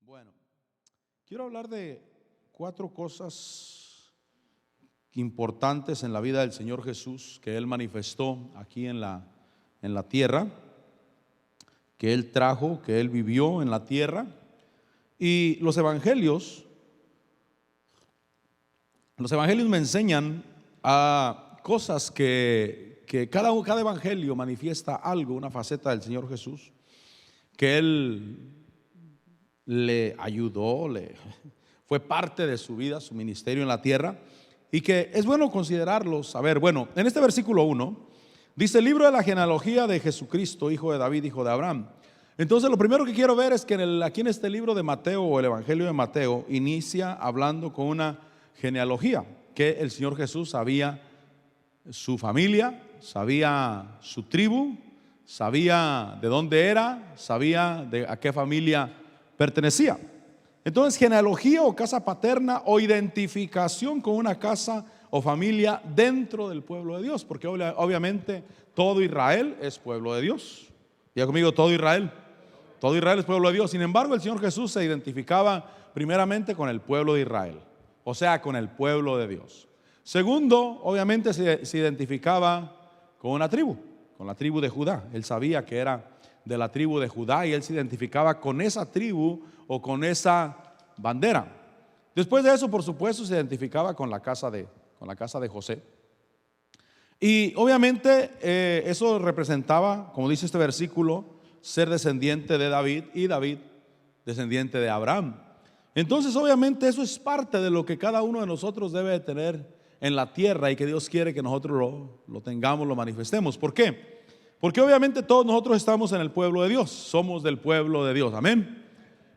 Bueno, quiero hablar de 4 cosas importantes en la vida del Señor Jesús que Él manifestó aquí en la tierra, que Él trajo, que Él vivió en la tierra. Y los evangelios me enseñan a cosas que cada evangelio manifiesta algo, una faceta del Señor Jesús, que Él le ayudó, fue parte de su vida, su ministerio en la tierra, y que es bueno considerarlos. A ver, bueno, en este versículo 1 dice: el libro de la genealogía de Jesucristo, hijo de David, hijo de Abraham. Entonces lo primero que quiero ver es que aquí en este libro de Mateo, o el evangelio de Mateo, inicia hablando con una genealogía, que el Señor Jesús sabía su familia, sabía su tribu, sabía de dónde era, sabía a qué familia pertenecía. Entonces, genealogía o casa paterna o identificación con una casa o familia dentro del pueblo de Dios, porque obviamente todo Israel es pueblo de Dios. Diga conmigo: todo Israel es pueblo de Dios. Sin embargo, el Señor Jesús se identificaba primeramente con el pueblo de Israel, o sea, con el pueblo de Dios. Segundo, obviamente se identificaba con una tribu, con la tribu de Judá. Él sabía que era de la tribu de Judá y él se identificaba con esa tribu o con esa bandera. Después de eso, por supuesto, se identificaba con la casa de José. Y obviamente eso representaba, como dice este versículo, ser descendiente de David, y David descendiente de Abraham. Entonces obviamente eso es parte de lo que cada uno de nosotros debe de tener en la tierra, y que Dios quiere que nosotros lo tengamos, lo manifestemos. ¿Por qué? Porque obviamente todos nosotros estamos en el pueblo de Dios, somos del pueblo de Dios, amén.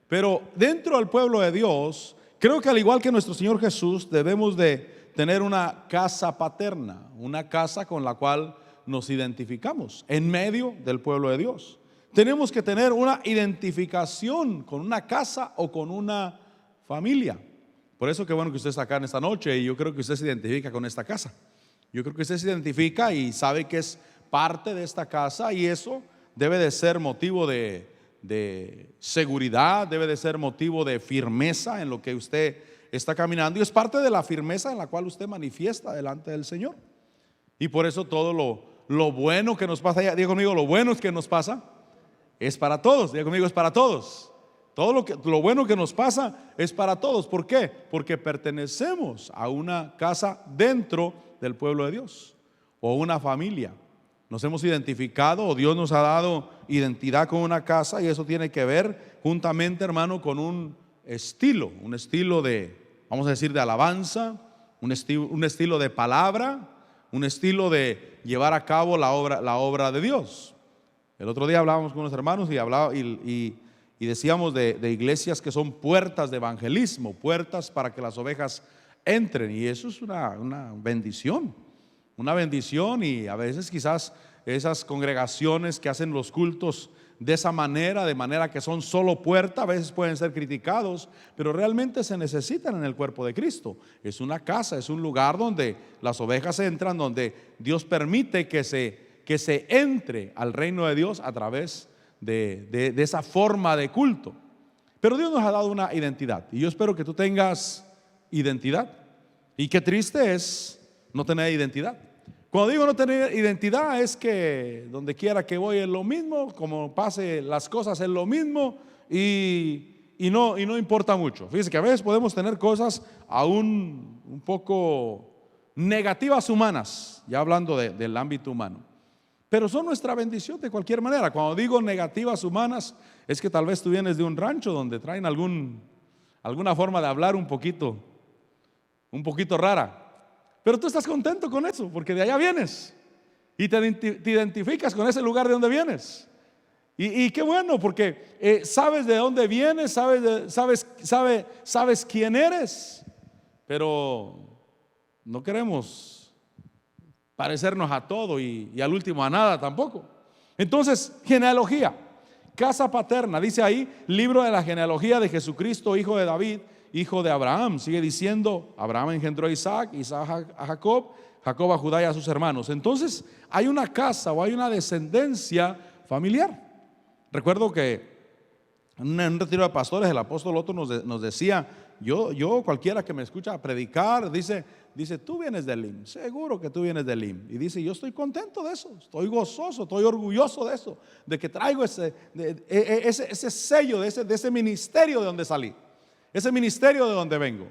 Pero dentro del pueblo de Dios, creo que al igual que nuestro Señor Jesús, debemos de tener una casa paterna, una casa con la cual nos identificamos en medio del pueblo de Dios. Tenemos que tener una identificación con una casa o con una familia. Por eso que bueno que usted está acá en esta noche, y yo creo que usted se identifica con esta casa. Yo creo que usted se identifica y sabe que es parte de esta casa, y eso debe de ser motivo de seguridad, debe de ser motivo de firmeza en lo que usted está caminando, y es parte de la firmeza en la cual usted manifiesta delante del Señor. Y por eso todo lo bueno que nos pasa, diga conmigo, lo bueno que nos pasa es para todos. Diga conmigo: es para todos. Todo lo bueno que nos pasa es para todos. ¿Por qué? Porque pertenecemos a una casa dentro del pueblo de Dios, o una familia. Nos hemos identificado, o Dios nos ha dado identidad con una casa, y eso tiene que ver juntamente, hermano, con un estilo de, vamos a decir, de alabanza, un estilo de palabra, un estilo de llevar a cabo la obra de Dios. El otro día hablábamos con los hermanos y decíamos de iglesias que son puertas de evangelismo, puertas para que las ovejas entren, y eso es una bendición. Una bendición. Y a veces quizás esas congregaciones que hacen los cultos de esa manera, de manera que son solo puerta, a veces pueden ser criticados, pero realmente se necesitan en el cuerpo de Cristo. Es una casa, es un lugar donde las ovejas entran, donde Dios permite que se entre al reino de Dios a través de esa forma de culto. Pero Dios nos ha dado una identidad, y yo espero que tú tengas identidad. Y qué triste es no tener identidad. Cuando digo no tener identidad, es que donde quiera que voy es lo mismo, como pase las cosas es lo mismo, y no importa mucho. Fíjense que a veces podemos tener cosas aún un poco negativas humanas, ya hablando del ámbito humano, pero son nuestra bendición de cualquier manera. Cuando digo negativas humanas, es que tal vez tú vienes de un rancho donde traen alguna forma de hablar un poquito rara, pero tú estás contento con eso, porque de allá vienes y te identificas con ese lugar de donde vienes. Y qué bueno, porque sabes de dónde vienes, sabes quién eres, pero no queremos parecernos a todo y al último a nada tampoco. Entonces, genealogía, casa paterna, dice ahí, libro de la genealogía de Jesucristo, hijo de David, hijo de Abraham. Sigue diciendo: Abraham engendró a Isaac, Isaac a Jacob, Jacob a Judá y a sus hermanos. Entonces hay una casa o hay una descendencia familiar. Recuerdo que En un retiro de pastores, el apóstol Otto nos decía, yo cualquiera que me escucha predicar, dice, tú vienes del IM, seguro que tú vienes del IM. Y dice, yo estoy contento de eso, estoy gozoso, estoy orgulloso de eso, de que traigo ese sello de ese ministerio de donde salí, ese ministerio de donde vengo.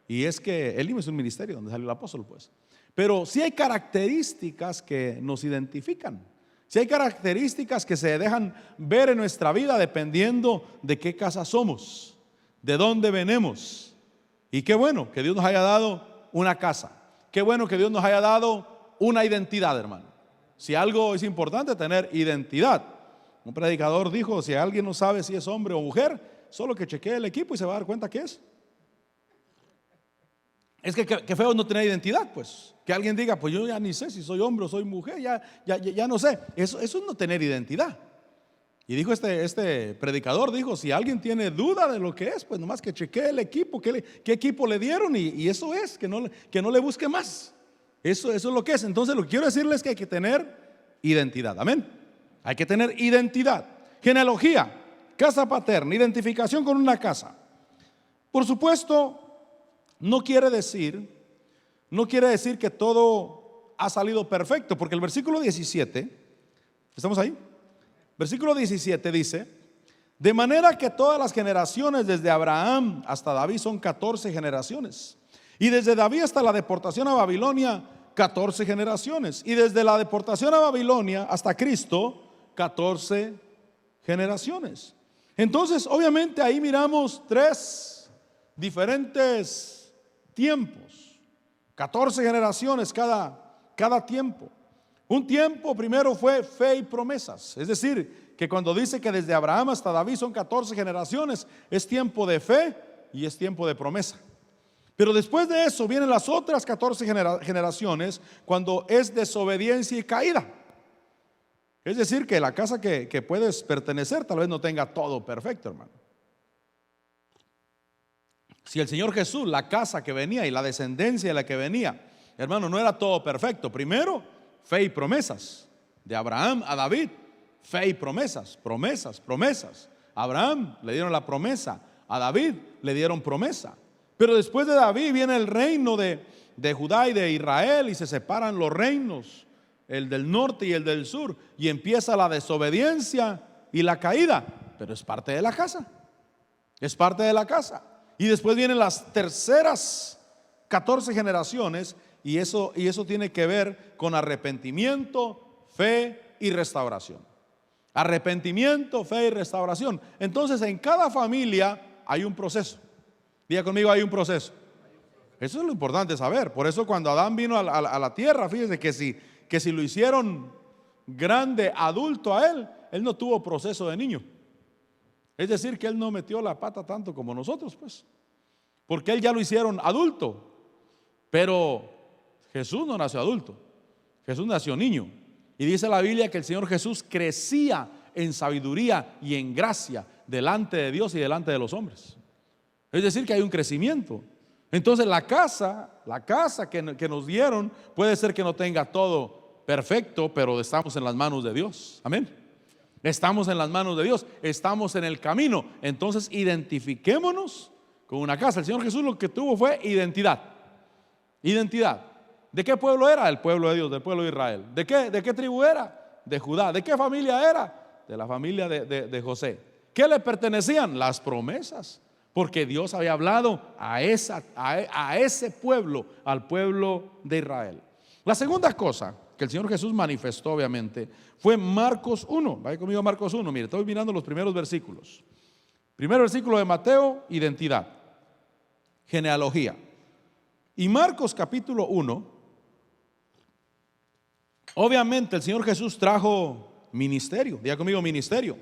Y es que el IM es un ministerio donde salió el apóstol, pues. Pero sí hay características que nos identifican. Si hay características que se dejan ver en nuestra vida dependiendo de qué casa somos, de dónde venimos. Y qué bueno que Dios nos haya dado una casa. Qué bueno que Dios nos haya dado una identidad, hermano. Si algo es importante, tener identidad. Un predicador dijo, si alguien no sabe si es hombre o mujer, solo que chequee el equipo y se va a dar cuenta que es. Es que feo no tener identidad, pues. Que alguien diga, pues yo ya ni sé si soy hombre o soy mujer, ya no sé. Eso es no tener identidad. Y dijo este predicador, dijo, si alguien tiene duda de lo que es, pues nomás que chequee el equipo, qué equipo le dieron y eso es, que no le busque más. Eso es lo que es. Entonces lo que quiero decirles es que hay que tener identidad, amén. Hay que tener identidad. Genealogía, casa paterna, identificación con una casa. Por supuesto, no quiere decir que todo ha salido perfecto, porque el versículo 17, ¿estamos ahí? Versículo 17 dice, de manera que todas las generaciones desde Abraham hasta David son 14 generaciones, y desde David hasta la deportación a Babilonia 14 generaciones, y desde la deportación a Babilonia hasta Cristo 14 generaciones. Entonces, obviamente ahí miramos 3 diferentes tiempos, 14 generaciones cada tiempo. Un tiempo primero fue fe y promesas, es decir, que cuando dice que desde Abraham hasta David son 14 generaciones, es tiempo de fe y es tiempo de promesa. Pero después de eso vienen las otras 14 generaciones cuando es desobediencia y caída. Es decir, que la casa que puedes pertenecer tal vez no tenga todo perfecto, hermano. Si el Señor Jesús, la casa que venía y la descendencia de la que venía, hermano, no era todo perfecto. Primero, fe y promesas. De Abraham a David, fe y promesas, promesas. A Abraham le dieron la promesa, a David le dieron promesa. Pero después de David viene el reino de Judá y de Israel y se separan los reinos, el del norte y el del sur, y empieza la desobediencia y la caída. Pero es parte de la casa, es parte de la casa. Y después vienen las terceras 14 generaciones y eso tiene que ver con arrepentimiento, fe y restauración. Arrepentimiento, fe y restauración. Entonces en cada familia hay un proceso. Diga conmigo, hay un proceso. Eso es lo importante saber. Por eso cuando Adán vino a la tierra, fíjese que si lo hicieron grande, adulto a él no tuvo proceso de niño. Es decir, que él no metió la pata tanto como nosotros, pues, porque él ya lo hicieron adulto. Pero Jesús no nació adulto, Jesús nació niño. Y dice la Biblia que el Señor Jesús crecía en sabiduría y en gracia delante de Dios y delante de los hombres. Es decir, que hay un crecimiento. Entonces la casa que nos dieron puede ser que no tenga todo perfecto, pero estamos en las manos de Dios. Amén. Estamos en las manos de Dios, estamos en el camino. Entonces identifiquémonos con una casa. El Señor Jesús lo que tuvo fue identidad. Identidad. ¿De qué pueblo era? El pueblo de Dios, del pueblo de Israel. ¿De qué tribu era? De Judá. ¿De qué familia era? De la familia de José. ¿Qué le pertenecían? Las promesas. Porque Dios había hablado a ese pueblo, al pueblo de Israel. La segunda cosa que el Señor Jesús manifestó, obviamente, fue Marcos 1. Vaya conmigo a Marcos 1. Mire, estoy mirando los primeros versículos. Primer versículo de Mateo, identidad, genealogía. Y Marcos capítulo 1, obviamente el Señor Jesús trajo ministerio. Diga conmigo, ministerio.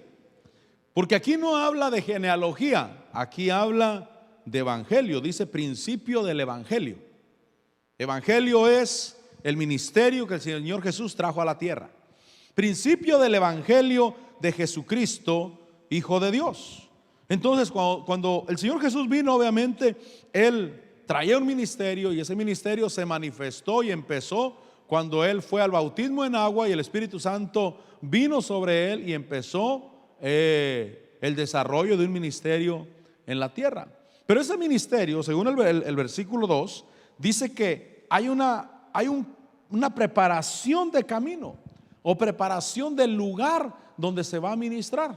Porque aquí no habla de genealogía, aquí habla de evangelio. Dice principio del evangelio. Evangelio es el ministerio que el Señor Jesús trajo a la tierra. Principio del evangelio de Jesucristo, Hijo de Dios. Entonces cuando el Señor Jesús vino, obviamente Él traía un ministerio y ese ministerio se manifestó y empezó cuando Él fue al bautismo en agua y el Espíritu Santo vino sobre Él y empezó el desarrollo de un ministerio en la tierra. Pero ese ministerio, según el versículo 2, dice que hay una preparación de camino o preparación del lugar donde se va a ministrar.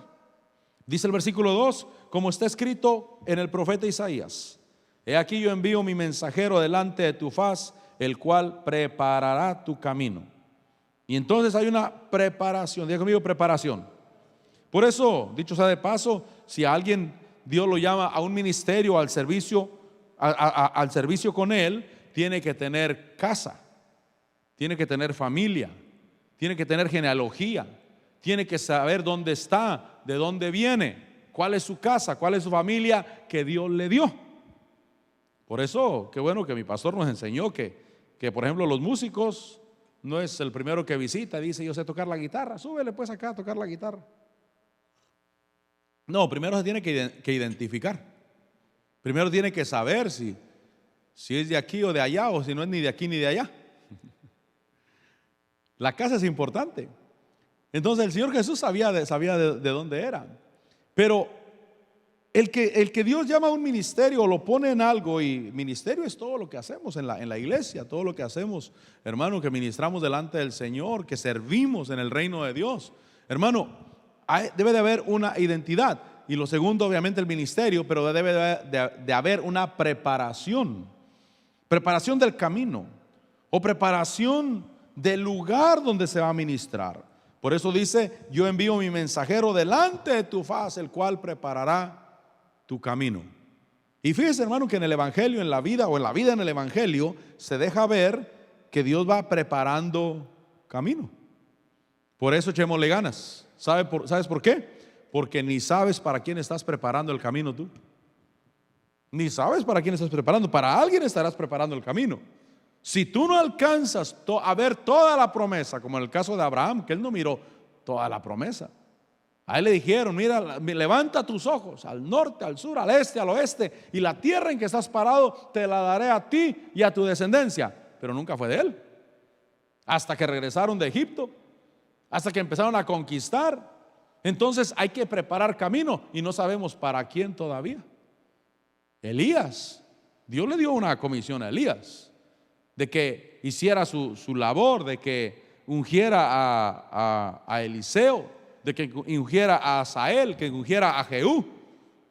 Dice el versículo 2, como está escrito en el profeta Isaías: he aquí yo envío mi mensajero delante de tu faz, el cual preparará tu camino. Y entonces hay una preparación. Diga conmigo, preparación. Por eso, dicho sea de paso, si a alguien Dios lo llama a un ministerio, al servicio, al servicio con Él, tiene que tener casa, tiene que tener familia, tiene que tener genealogía, tiene que saber dónde está, de dónde viene, cuál es su casa, cuál es su familia que Dios le dio. Por eso, qué bueno que mi pastor nos enseñó que por ejemplo, los músicos no es el primero que visita y dice: yo sé tocar la guitarra, súbele pues acá a tocar la guitarra. No, primero se tiene que identificar. Primero tiene que saber si es de aquí o de allá, o si no es ni de aquí ni de allá. La casa es importante. Entonces el Señor Jesús sabía de dónde era. Pero el que Dios llama a un ministerio, lo pone en algo, y ministerio es todo lo que hacemos en la iglesia, todo lo que hacemos, hermano, que ministramos delante del Señor, que servimos en el reino de Dios. Hermano, debe de haber una identidad. Y lo segundo, obviamente, el ministerio, pero debe de haber una preparación del camino, o preparación del lugar donde se va a ministrar. Por eso dice: yo envío mi mensajero delante de tu faz, el cual preparará tu camino. Y fíjese, hermano, que en el evangelio, en la vida en el evangelio, se deja ver que Dios va preparando camino. Por eso echémosle ganas. ¿Sabes por qué? Porque ni sabes para quién estás preparando el camino tú. Ni sabes para quién estás preparando. Para alguien estarás preparando el camino. Si tú no alcanzas a ver toda la promesa, como en el caso de Abraham, que él no miró toda la promesa. A él le dijeron: mira, levanta tus ojos al norte, al sur, al este, al oeste, y la tierra en que estás parado te la daré a ti y a tu descendencia. Pero nunca fue de él. Hasta que regresaron de Egipto, hasta que empezaron a conquistar. Entonces hay que preparar camino, y no sabemos para quién todavía. Elías, Dios le dio una comisión a Elías de que hiciera su labor, de que ungiera a Eliseo, de que ungiera a Asael, que ungiera a Jehú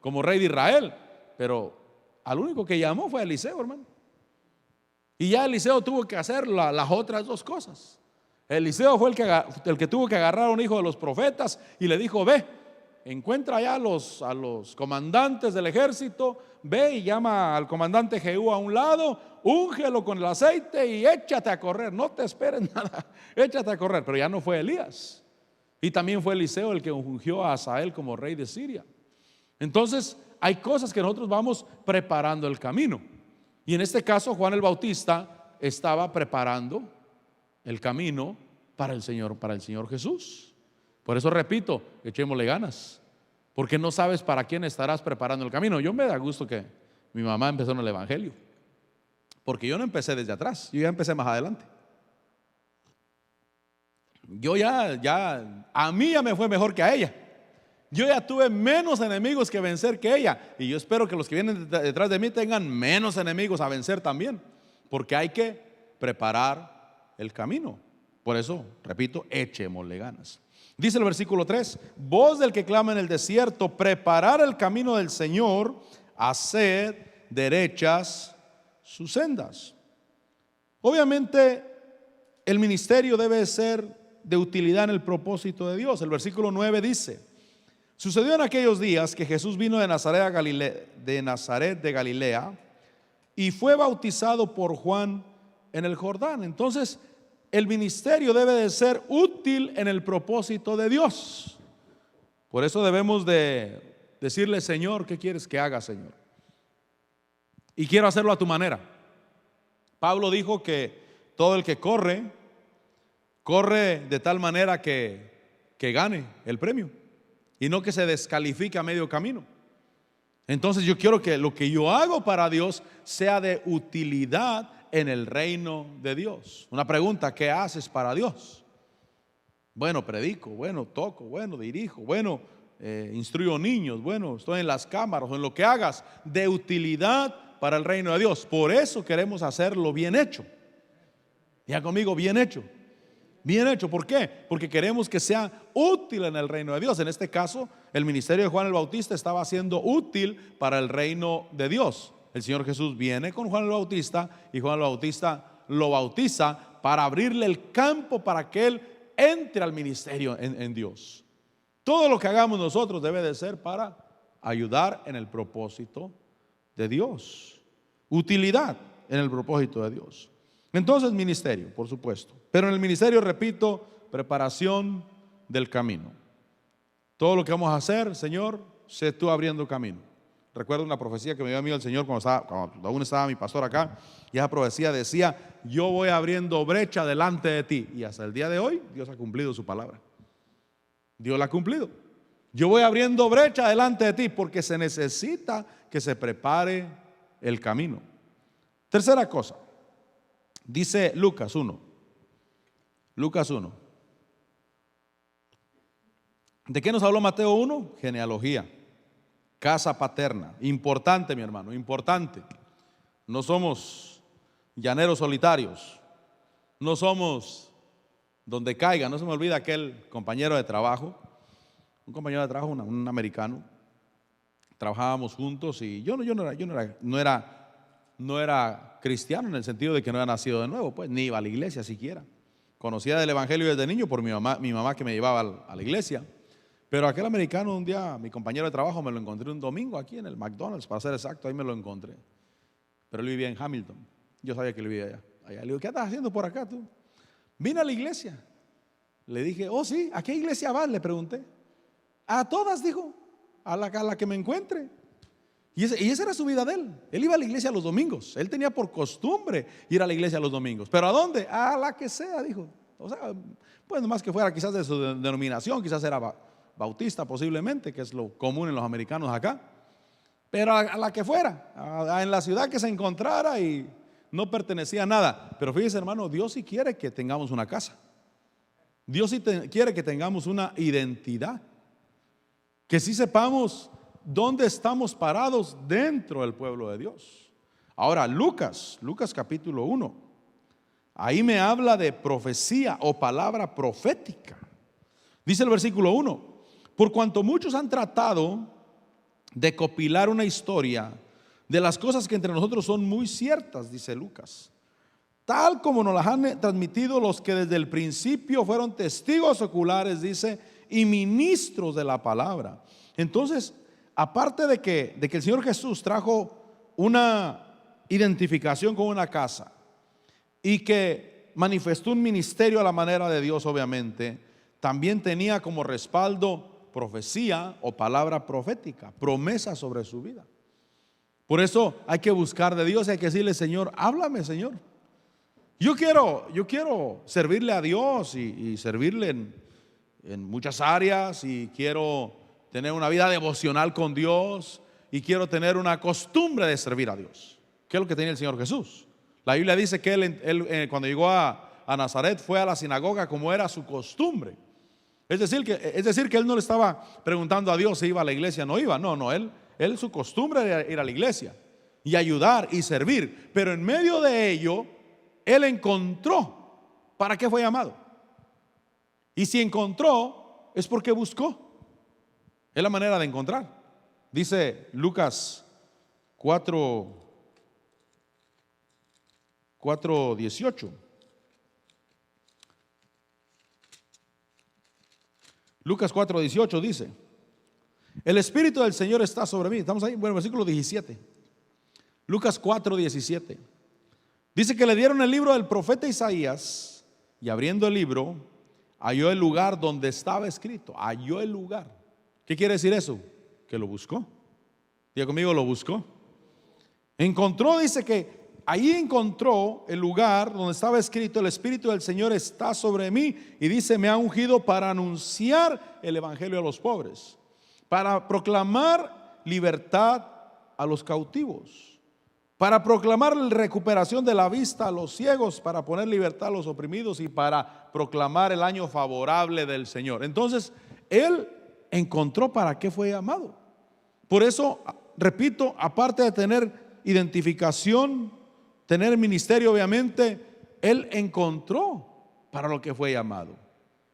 como rey de Israel. Pero al único que llamó fue a Eliseo, hermano. Y ya Eliseo tuvo que hacer las otras dos cosas. Eliseo fue el que tuvo que agarrar a un hijo de los profetas y le dijo: ve, encuentra ya a los comandantes del ejército, ve y llama al comandante Jehú a un lado, úngelo con el aceite y échate a correr. No te esperes nada, échate a correr. Pero ya no fue Elías. Y también fue Eliseo el que ungió a Asael como rey de Siria. Entonces hay cosas que nosotros vamos preparando el camino. Y en este caso Juan el Bautista estaba preparando el camino para el Señor Jesús. Por eso repito, echémosle ganas, porque no sabes para quién estarás preparando el camino. Yo me da gusto que mi mamá empezó en el evangelio, porque yo no empecé desde atrás, yo ya empecé más adelante. Yo a mí ya me fue mejor que a ella. Yo ya tuve menos enemigos que vencer que ella, y yo espero que los que vienen detrás de mí tengan menos enemigos a vencer también, porque hay que preparar el camino. Por eso, repito, echémosle ganas. Dice el versículo 3: voz del que clama en el desierto, preparar el camino del Señor, haced derechas sus sendas. Obviamente el ministerio debe ser de utilidad en el propósito de Dios. El versículo 9 dice: sucedió en aquellos días que Jesús vino de Nazaret de Galilea y fue bautizado por Juan en el Jordán. Entonces el ministerio debe de ser útil en el propósito de Dios. Por eso debemos de decirle: Señor, ¿qué quieres que haga, Señor? Y quiero hacerlo a tu manera. Pablo dijo que todo el que corre de tal manera que gane el premio, y no que se descalifique a medio camino. Entonces yo quiero que lo que yo hago para Dios sea de utilidad en el reino de Dios. Una pregunta: ¿qué haces para Dios? Bueno, predico, bueno, toco, bueno, dirijo, bueno, instruyo niños. Bueno, estoy en las cámaras o en lo que hagas de utilidad para el reino de Dios. Por eso queremos hacerlo bien hecho. Ya conmigo, bien hecho. Bien hecho, ¿por qué? Porque queremos que sea útil en el reino de Dios. En este caso, el ministerio de Juan el Bautista estaba siendo útil para el reino de Dios. El Señor Jesús viene con Juan el Bautista y Juan el Bautista lo bautiza para abrirle el campo para que él entre al ministerio en Dios. Todo lo que hagamos nosotros debe de ser para ayudar en el propósito de Dios. Utilidad en el propósito de Dios. Entonces, ministerio, por supuesto. Pero en el ministerio, repito, preparación del camino. Todo lo que vamos a hacer, Señor, sé tú abriendo camino. Recuerdo una profecía que me dio a mí el Señor cuando aún estaba mi pastor acá. Y esa profecía decía: yo voy abriendo brecha delante de ti. Y hasta el día de hoy, Dios ha cumplido su palabra. Dios la ha cumplido. Yo voy abriendo brecha delante de ti porque se necesita que se prepare el camino. Tercera cosa. Dice Lucas 1. Lucas 1. ¿De qué nos habló Mateo 1? Genealogía, casa paterna. Importante, mi hermano, importante. No somos llaneros solitarios. No somos donde caiga. No se me olvida aquel compañero de trabajo. Un compañero de trabajo, un americano. Trabajábamos juntos y yo no era cristiano en el sentido de que no era nacido de nuevo, pues ni iba a la iglesia siquiera. Conocía del evangelio desde niño por mi mamá que me llevaba a la iglesia. Pero aquel americano, un día, mi compañero de trabajo, me lo encontré un domingo aquí en el McDonald's, para ser exacto, ahí me lo encontré. Pero él vivía en Hamilton. Yo sabía que él vivía allá. Le digo: ¿qué estás haciendo por acá tú? Vine a la iglesia. Le dije: oh sí, ¿a qué iglesia vas? Le pregunté. A todas, dijo, a la que me encuentre. Y esa era su vida de él. Él iba a la iglesia los domingos. Él tenía por costumbre ir a la iglesia los domingos. ¿Pero a dónde? A la que sea, dijo. O sea, pues nomás que fuera quizás de su denominación, quizás era bautista posiblemente, que es lo común en los americanos acá. Pero a la que fuera, en la ciudad que se encontrara, y no pertenecía a nada. Pero fíjese, hermano, Dios sí quiere que tengamos una casa. Dios sí quiere que tengamos una identidad. Que sí sepamos dónde estamos parados dentro del pueblo de Dios. Ahora, Lucas capítulo 1, ahí me habla de profecía o palabra profética. Dice el versículo 1: por cuanto muchos han tratado de copilar una historia de las cosas que entre nosotros son muy ciertas, dice Lucas, tal como nos las han transmitido los que desde el principio fueron testigos oculares, dice, y ministros de la palabra. Entonces, aparte de que el Señor Jesús trajo una identificación con una casa y que manifestó un ministerio a la manera de Dios, obviamente, también tenía como respaldo profecía o palabra profética, promesa sobre su vida. Por eso hay que buscar de Dios y hay que decirle: Señor, háblame, Señor. Yo quiero servirle a Dios y servirle en muchas áreas, y quiero tener una vida devocional con Dios, y quiero tener una costumbre de servir a Dios, que es lo que tenía el Señor Jesús. La Biblia dice que él cuando llegó a Nazaret fue a la sinagoga como era su costumbre. Es decir que él no le estaba preguntando a Dios si iba a la iglesia o no iba. No, él su costumbre era ir a la iglesia y ayudar y servir. Pero en medio de ello, él encontró para qué fue llamado. Y si encontró, es porque buscó. Es la manera de encontrar. Dice Lucas 4:18. Lucas 4:18 dice: el Espíritu del Señor está sobre mí. Estamos ahí, bueno, versículo 17. Lucas 4:17. Dice que le dieron el libro del profeta Isaías, y abriendo el libro, halló el lugar donde estaba escrito. Halló el lugar. ¿Qué quiere decir eso? Que lo buscó. Diga conmigo: lo buscó. Encontró, dice que ahí encontró el lugar donde estaba escrito: el Espíritu del Señor está sobre mí, y dice: me ha ungido para anunciar el evangelio a los pobres, para proclamar libertad a los cautivos, para proclamar la recuperación de la vista a los ciegos, para poner libertad a los oprimidos, y para proclamar el año favorable del Señor. Entonces, él encontró para qué fue llamado. Por eso, repito, aparte de tener identificación, tener ministerio, obviamente, él encontró para lo que fue llamado.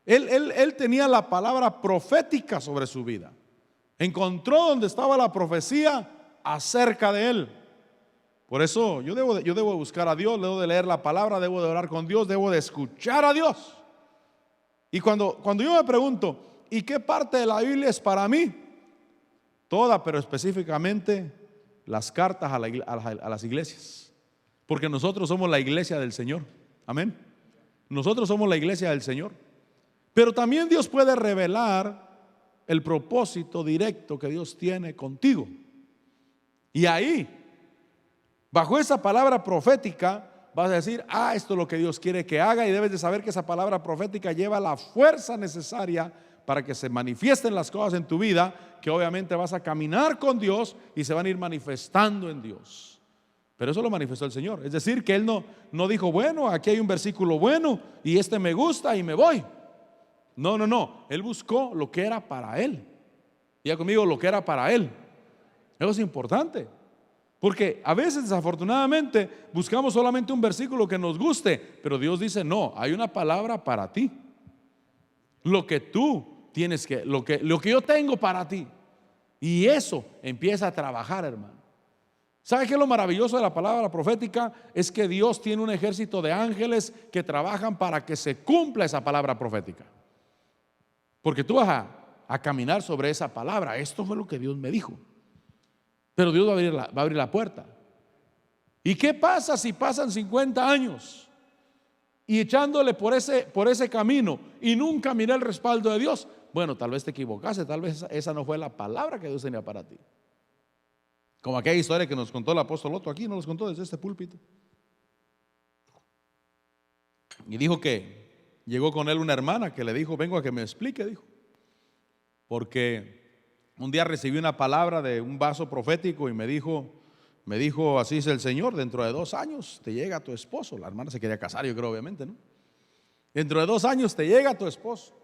Él tenía la palabra profética sobre su vida. Encontró donde estaba la profecía acerca de él. Por eso yo debo buscar a Dios, debo de leer la palabra, debo de orar con Dios, debo de escuchar a Dios. Y cuando yo me pregunto, ¿y qué parte de la Biblia es para mí? Toda, pero específicamente las cartas a las iglesias. Porque nosotros somos la iglesia del Señor. Amén. Nosotros somos la iglesia del Señor. Pero también Dios puede revelar el propósito directo que Dios tiene contigo. Y ahí, bajo esa palabra profética, vas a decir, esto es lo que Dios quiere que haga, y debes de saber que esa palabra profética lleva la fuerza necesaria para que se manifiesten las cosas en tu vida, que obviamente vas a caminar con Dios y se van a ir manifestando en Dios. Pero eso lo manifestó el Señor. Es decir, que Él no dijo, bueno, aquí hay un versículo bueno y este me gusta y me voy. No. Él buscó lo que era para Él. Diga conmigo, lo que era para Él. Eso es importante. Porque a veces, desafortunadamente, buscamos solamente un versículo que nos guste, pero Dios dice, no, hay una palabra para ti. Lo que tú tienes que, lo que yo tengo para ti. Y eso empieza a trabajar, hermano. ¿Sabe qué es lo maravilloso de la palabra profética? Es que Dios tiene un ejército de ángeles que trabajan para que se cumpla esa palabra profética. Porque tú vas a caminar sobre esa palabra. Esto fue lo que Dios me dijo. Pero Dios va a abrir la puerta. ¿Y qué pasa si pasan 50 años y echándole por ese camino y nunca miré el respaldo de Dios? Bueno, tal vez te equivocaste, tal vez esa no fue la palabra que Dios tenía para ti. Como aquella historia que nos contó el apóstol Otto aquí, nos contó desde este púlpito. Y dijo que llegó con él una hermana que le dijo, vengo a que me explique, dijo. Porque un día recibí una palabra de un vaso profético y me dijo, así dice el Señor, dentro de 2 años te llega tu esposo. La hermana se quería casar, yo creo, obviamente, ¿no? Dentro de 2 años te llega tu esposo.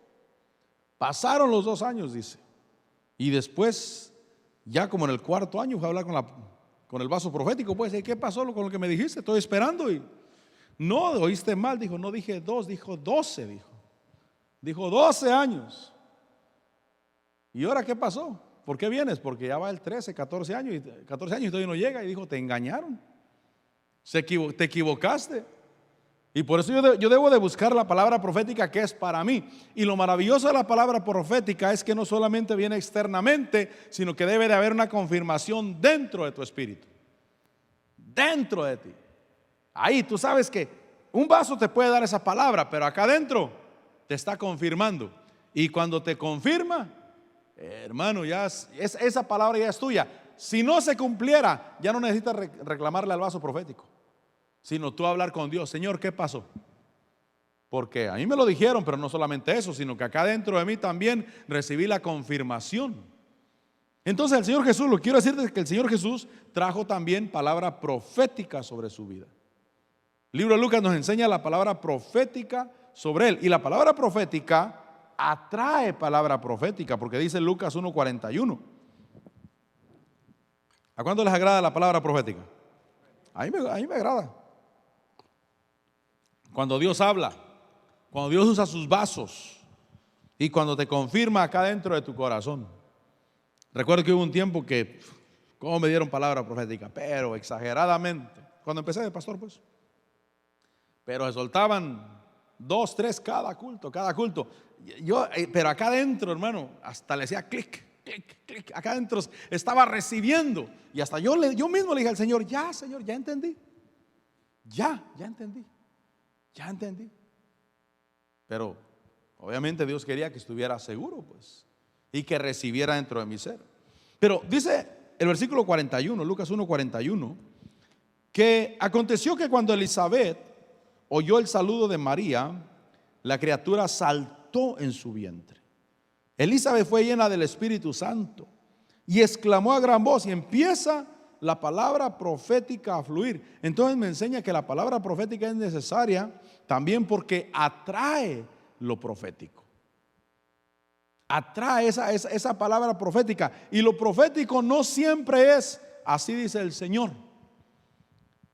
Pasaron los 2 años, dice. Y después, ya como en el 4.º año, fue a hablar con el vaso profético. Pues, ¿qué pasó con lo que me dijiste? Estoy esperando. Y no, oíste mal, dijo, no dije 2, dijo 12, dijo 12 años. ¿Y ahora qué pasó? ¿Por qué vienes? Porque ya va el 13, 14 años y todavía no llega. Y dijo, te engañaron, te equivocaste. Y por eso yo debo de buscar la palabra profética que es para mí. Y lo maravilloso de la palabra profética es que no solamente viene externamente, sino que debe de haber una confirmación dentro de tu espíritu, dentro de ti. Ahí tú sabes que un vaso te puede dar esa palabra, pero acá adentro te está confirmando. Y cuando te confirma, hermano, esa palabra ya es tuya. Si no se cumpliera, ya no necesitas reclamarle al vaso profético, sino tú hablar con Dios. Señor, ¿qué pasó? Porque a mí me lo dijeron, pero no solamente eso, sino que acá dentro de mí también recibí la confirmación. Entonces el Señor Jesús, lo quiero decirte, que el Señor Jesús trajo también palabra profética sobre su vida. El libro de Lucas nos enseña la palabra profética sobre él. Y la palabra profética atrae palabra profética, porque dice Lucas 1:41. ¿A cuánto les agrada la palabra profética? A mí me agrada. Cuando Dios habla, cuando Dios usa sus vasos y cuando te confirma acá dentro de tu corazón. Recuerdo que hubo un tiempo que, ¿cómo me dieron palabra profética? Pero exageradamente. Cuando empecé de pastor, pues. Pero se soltaban 2, 3 cada culto. Pero acá adentro, hermano, hasta le decía clic. Acá adentro estaba recibiendo. Y hasta yo mismo le dije al Señor, Señor, ya entendí. Ya entendí. Pero obviamente Dios quería que estuviera seguro, pues, y que recibiera dentro de mi ser. Pero dice el versículo 41, Lucas 1:41, que aconteció que cuando Elizabeth oyó el saludo de María, la criatura saltó en su vientre. Elizabeth fue llena del Espíritu Santo y exclamó a gran voz, y empieza la palabra profética a fluir. Entonces me enseña que la palabra profética es necesaria también porque atrae lo profético. Atrae esa palabra profética. Y lo profético no siempre es, así dice el Señor,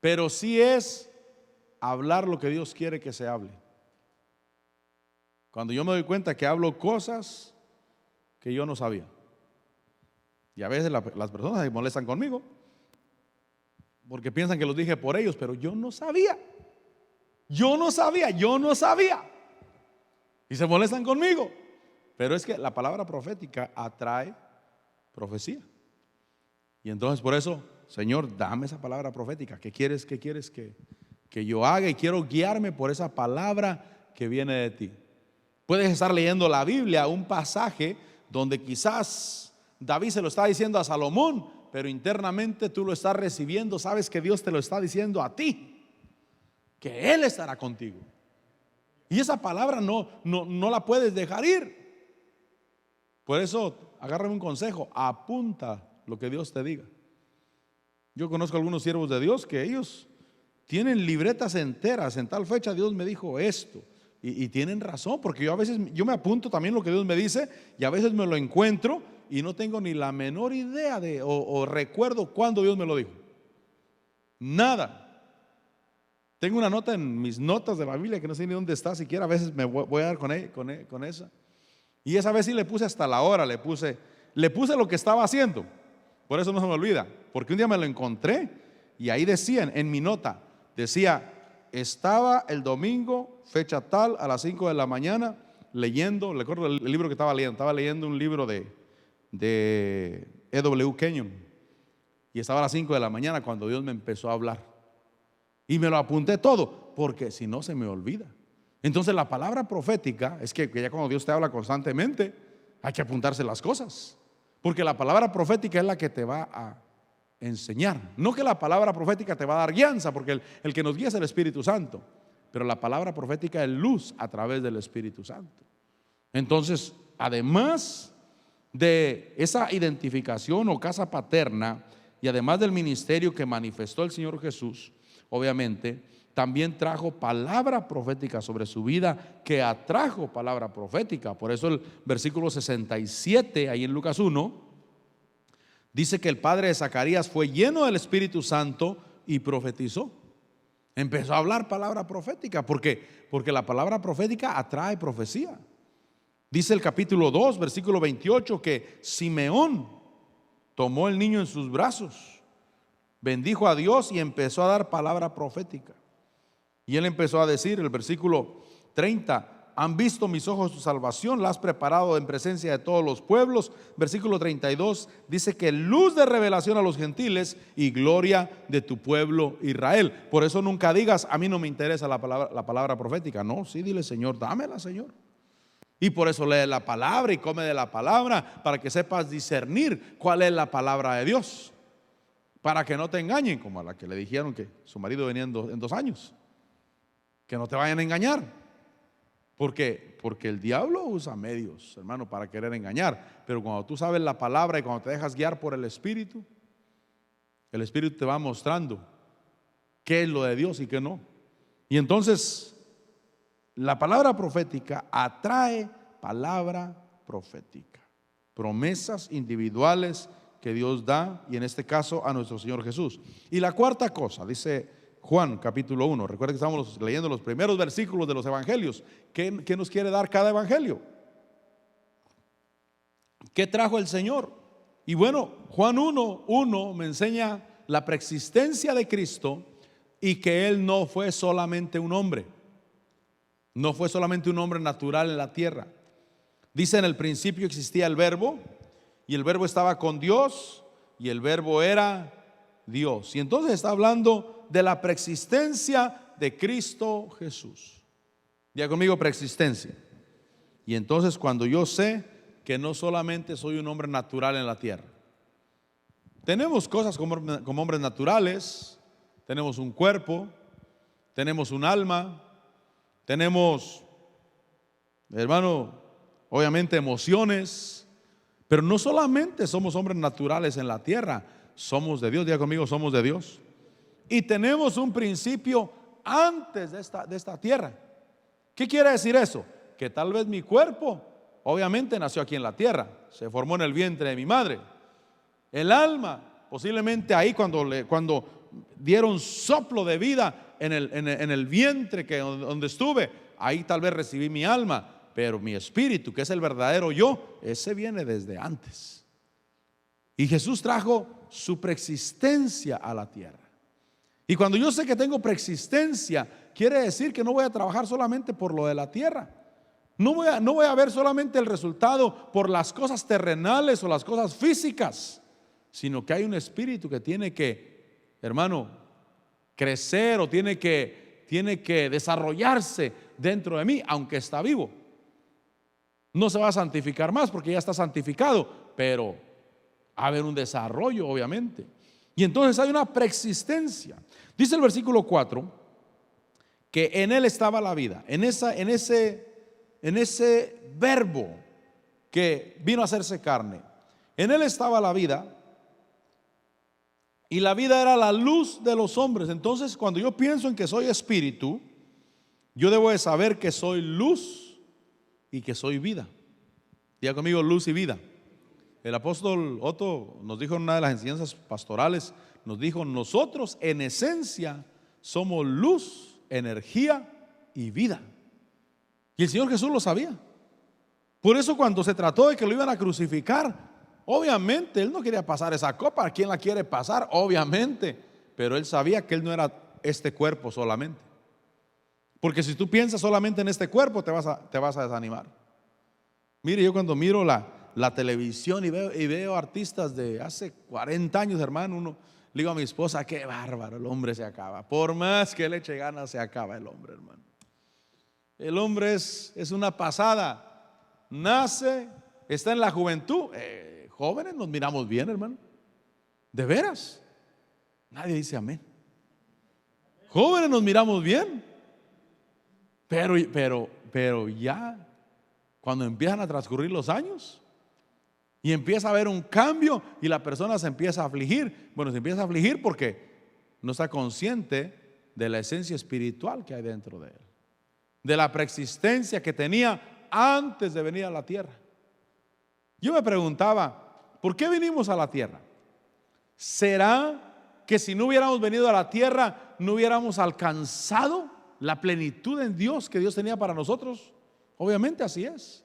pero sí es hablar lo que Dios quiere que se hable. Cuando yo me doy cuenta que hablo cosas que yo no sabía. Y a veces las personas se molestan conmigo porque piensan que los dije por ellos, pero yo no sabía. Yo no sabía. Y se molestan conmigo. Pero es que la palabra profética atrae profecía. Y entonces por eso, Señor, dame esa palabra profética. ¿Qué quieres que yo haga? Y quiero guiarme por esa palabra que viene de ti. Puedes estar leyendo la Biblia, un pasaje donde quizás David se lo está diciendo a Salomón, pero internamente tú lo estás recibiendo. Sabes que Dios te lo está diciendo a ti, que Él estará contigo. Y esa palabra no la puedes dejar ir. Por eso, agárrame un consejo, apunta lo que Dios te diga. Yo conozco algunos siervos de Dios que ellos tienen libretas enteras. En tal fecha Dios me dijo esto. Y tienen razón, porque yo a veces me apunto también lo que Dios me dice, y a veces me lo encuentro y no tengo ni la menor idea o recuerdo cuándo Dios me lo dijo. Nada. Tengo una nota en mis notas de la Biblia que no sé ni dónde está siquiera. A veces me voy a dar con esa. Y esa vez sí le puse hasta la hora, le puse lo que estaba haciendo. Por eso no se me olvida, porque un día me lo encontré y ahí decían, en mi nota, decía, estaba el domingo, fecha tal, a las 5 de la mañana, leyendo, recuerdo el libro que estaba leyendo un libro de E.W. Kenyon, y estaba a las 5 de la mañana cuando Dios me empezó a hablar. Y me lo apunté todo, porque si no se me olvida. Entonces la palabra profética es que ya cuando Dios te habla constantemente, hay que apuntarse las cosas, porque la palabra profética es la que te va a enseñar. No que la palabra profética te va a dar guianza, porque el que nos guía es el Espíritu Santo, pero la palabra profética es luz a través del Espíritu Santo. Entonces, además de esa identificación o casa paterna, y además del ministerio que manifestó el Señor Jesús, obviamente también trajo palabra profética sobre su vida, que atrajo palabra profética. Por eso el versículo 67 ahí en Lucas 1 dice que el padre de Zacarías fue lleno del Espíritu Santo y profetizó. Empezó a hablar palabra profética. ¿Por qué? Porque la palabra profética atrae profecía. Dice el capítulo 2 versículo 28 que Simeón tomó el niño en sus brazos, bendijo a Dios y empezó a dar palabra profética. Y él empezó a decir, el versículo 30, han visto mis ojos tu salvación, la has preparado en presencia de todos los pueblos. Versículo 32 dice que luz de revelación a los gentiles y gloria de tu pueblo Israel. Por eso nunca digas, a mí no me interesa la palabra profética. No, sí, dile, Señor, dámela, Señor. Y por eso lee la palabra y come de la palabra, para que sepas discernir cuál es la palabra de Dios, para que no te engañen, como a la que le dijeron que su marido venía en 2 años. Que no te vayan a engañar. Porque el diablo usa medios, hermano, para querer engañar. Pero cuando tú sabes la palabra y cuando te dejas guiar por el Espíritu te va mostrando qué es lo de Dios y qué no. Y entonces la palabra profética atrae palabra profética, promesas individuales que Dios da, y en este caso a nuestro Señor Jesús. Y la cuarta cosa, dice Juan capítulo 1, recuerden que estamos leyendo los primeros versículos de los evangelios. ¿Qué nos quiere dar cada evangelio? ¿Qué trajo el Señor? Y bueno, Juan 1:1 me enseña la preexistencia de Cristo y que Él no fue solamente un hombre. No fue solamente un hombre natural en la tierra. Dice, en el principio existía el verbo, y el verbo estaba con Dios, y el verbo era Dios. Y entonces está hablando de la preexistencia de Cristo Jesús. Diga conmigo, preexistencia. Y entonces cuando yo sé que no solamente soy un hombre natural en la tierra, tenemos cosas como hombres naturales, tenemos un cuerpo, tenemos un alma, tenemos, hermano, obviamente emociones, pero no solamente somos hombres naturales en la tierra, somos de Dios. Diga conmigo, somos de Dios. Y tenemos un principio antes de esta tierra. ¿Qué quiere decir eso? Que tal vez mi cuerpo obviamente nació aquí en la tierra, se formó en el vientre de mi madre. El alma, posiblemente ahí cuando dieron soplo de vida en el vientre donde estuve, ahí tal vez recibí mi alma, pero mi espíritu, que es el verdadero yo, ese viene desde antes. Y Jesús trajo su preexistencia a la tierra. Y cuando yo sé que tengo preexistencia, quiere decir que no voy a trabajar solamente por lo de la tierra. No voy a ver solamente el resultado por las cosas terrenales o las cosas físicas, sino que hay un espíritu que tiene que, hermano, crecer o tiene que desarrollarse dentro de mí, aunque está vivo. No se va a santificar más porque ya está santificado, pero va a haber un desarrollo, obviamente. Y entonces hay una preexistencia. Dice el versículo 4 que en él estaba la vida, en ese verbo que vino a hacerse carne. En él estaba la vida, y la vida era la luz de los hombres. Entonces, cuando yo pienso en que soy espíritu, yo debo de saber que soy luz y que soy vida. Diga conmigo, luz y vida. El apóstol Otto nos dijo en una de las enseñanzas pastorales, nos dijo: nosotros en esencia somos luz, energía y vida. Y el Señor Jesús lo sabía. Por eso cuando se trató de que lo iban a crucificar, obviamente Él no quería pasar esa copa. ¿A quién la quiere pasar? Obviamente. Pero Él sabía que Él no era este cuerpo solamente. Porque si tú piensas solamente en este cuerpo, te vas a desanimar. Mire, yo cuando miro la televisión y veo artistas de hace 40 años, hermano, le digo a mi esposa: qué bárbaro, el hombre se acaba. Por más que le eche ganas, se acaba el hombre, hermano. El hombre es una pasada. Nace, está en la juventud. Jóvenes nos miramos bien, hermano. De veras. Nadie dice amén. Jóvenes nos miramos bien. Pero ya cuando empiezan a transcurrir los años y empieza a haber un cambio y la persona se empieza a afligir. Bueno, se empieza a afligir porque no está consciente de la esencia espiritual que hay dentro de él, de la preexistencia que tenía antes de venir a la tierra. Yo me preguntaba, ¿por qué vinimos a la tierra? ¿Será que si no hubiéramos venido a la tierra no hubiéramos alcanzado la plenitud en Dios que Dios tenía para nosotros? Obviamente así es.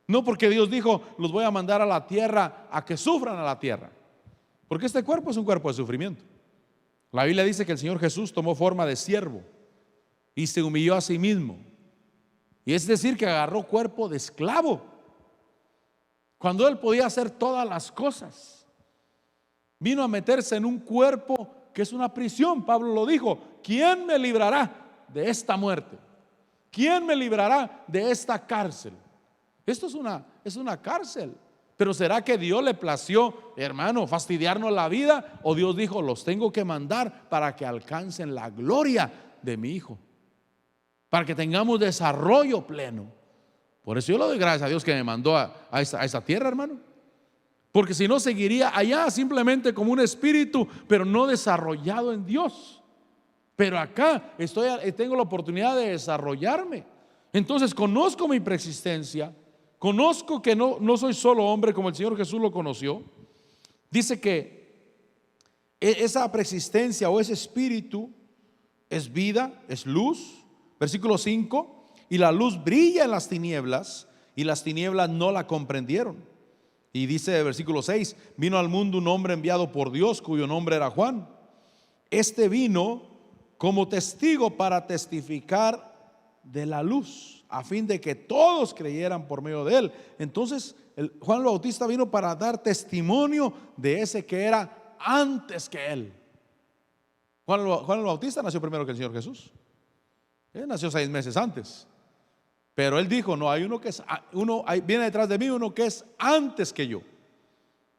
No porque Dios dijo: los voy a mandar a la tierra a que sufran a la tierra, porque este cuerpo es un cuerpo de sufrimiento. La Biblia dice que el Señor Jesús tomó forma de siervo y se humilló a sí mismo. Y es decir, que agarró cuerpo de esclavo cuando Él podía hacer todas las cosas. Vino a meterse en un cuerpo que es una prisión. Pablo lo dijo: ¿quién me librará de esta muerte? ¿Quién me librará de esta cárcel? Esto es una cárcel. Pero ¿será que Dios le plació, hermano, fastidiarnos la vida? ¿O Dios dijo: los tengo que mandar para que alcancen la gloria de mi Hijo, para que tengamos desarrollo pleno? Por eso yo le doy gracias a Dios que me mandó a esa tierra, hermano. Porque si no, seguiría allá simplemente como un espíritu, pero no desarrollado en Dios. Pero acá tengo la oportunidad de desarrollarme. Entonces conozco mi preexistencia, conozco que no soy solo hombre como el Señor Jesús lo conoció. Dice que esa preexistencia o ese espíritu es vida, es luz. Versículo 5: y la luz brilla en las tinieblas, y las tinieblas no la comprendieron. Y dice el versículo 6: vino al mundo un hombre enviado por Dios, cuyo nombre era Juan. Este vino como testigo para testificar de la luz, a fin de que todos creyeran por medio de él. Entonces Juan el Bautista vino para dar testimonio de ese que era antes que él. Juan el Bautista nació primero que el Señor Jesús. Él nació 6 meses antes. Pero él dijo: no, hay viene detrás de mí uno que es antes que yo.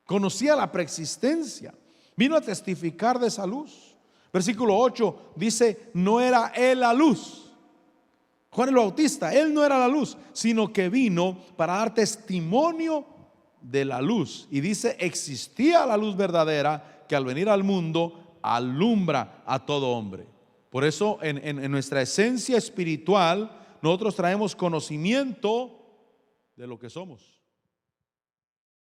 Conocía la preexistencia, vino a testificar de esa luz. Versículo 8 dice: no era él la luz. Juan el Bautista, él no era la luz, sino que vino para dar testimonio de la luz. Y dice: existía la luz verdadera que al venir al mundo alumbra a todo hombre. Por eso en nuestra esencia espiritual nosotros traemos conocimiento de lo que somos.